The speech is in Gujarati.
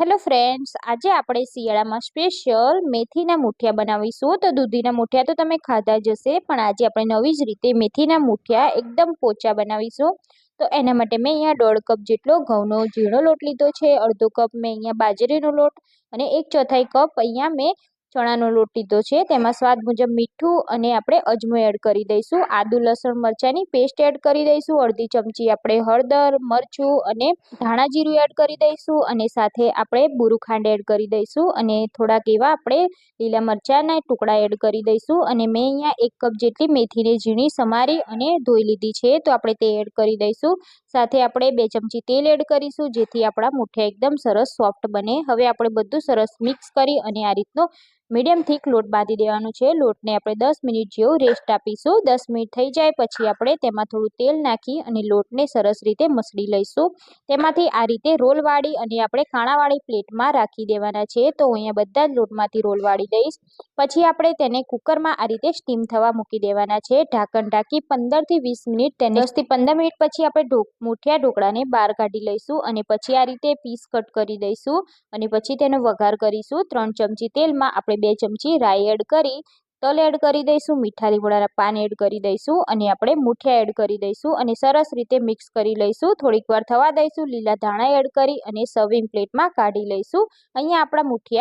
હેલો ફ્રેન્ડ્સ, આજે આપણે શિયાળામાં સ્પેશિયલ મેથીના મુઠિયા બનાવીશું. તો દૂધીના મુઠિયા તો તમે ખાધા જ હશે, પણ આજે આપણે નવી જ રીતે મેથીના મુઠિયા એકદમ પોચા બનાવીશું. તો એના માટે મેં અહીંયા 1.5 કપ જેટલો ઘઉંનો ઝીણો લોટ લીધો છે, અડધો કપ મેં અહીંયા બાજરીનો લોટ અને 1/4 કપ અહીંયા મેં ચણાનો લોટ લીધો છે. તેમાં સ્વાદ મુજબ મીઠું અને આપણે અજમો એડ કરી દઈશું. આદુ લસણ મરચાંની પેસ્ટ એડ કરી દઈશું. અડધી ચમચી આપણે હળદર, મરચું અને ધાણા જીરું એડ કરી દઈશું અને સાથે આપણે બુરું ખાંડ એડ કરી દઈશું અને થોડાક એવા આપણે લીલા મરચાંના ટુકડા એડ કરી દઈશું. અને મેં અહીંયા 1 કપ જેટલી મેથીને ઝીણી સમારી અને ધોઈ લીધી છે, તો આપણે તે એડ કરી દઈશું. સાથે આપણે 2 ચમચી તેલ એડ કરીશું, જેથી આપણા મુઠિયા એકદમ સરસ સોફ્ટ બને. હવે આપણે બધું સરસ મિક્સ કરી અને આ રીતનો મીડિયમ થીક લોટ બાંધી દેવાનો છે. લોટને આપણે 10 મિનિટ જેવું રેસ્ટ આપીશું. 10 મિનિટ થઈ જાય પછી આપણે તેમાં થોડું તેલ નાખી અને લોટને સરસ રીતે મસળી લઈશું. તેમાંથી આ રીતે રોલ વાળી અને આપણે કાણાવાળી પ્લેટમાં રાખી દેવાના છે. તો અહીંયા બધા જ લોટમાંથી રોલ વાળી દઈશ. પછી આપણે તેને કુકરમાં આ રીતે સ્ટીમ થવા મૂકી દેવાના છે. ઢાંકણ ઢાંકી 15 થી 20 મિનિટ, 10 થી 15 મિનિટ પછી આપણે મુઠિયા ઢોકળાને બહાર કાઢી લઈશું અને પછી આ રીતે પીસ કટ કરી દઈશું અને પછી તેનો વઘાર કરીશું. 3 ચમચી તેલમાં આપણે 2 ચમચી રાઈ એડ કરી, તલ એડ કરી દઈશું, મીઠા લીમડાના પાન એડ કરી દઈશું અને આપણે મુઠિયા એડ કરી દઈશું અને સરસ રીતે મિક્સ કરી લઈશું. થોડીક વાર થવા દઈશું. લીલા ધાણા એડ કરી અને સર્વિંગ પ્લેટમાં કાઢી લઈશું. અહીંયા આપણા મુઠિયા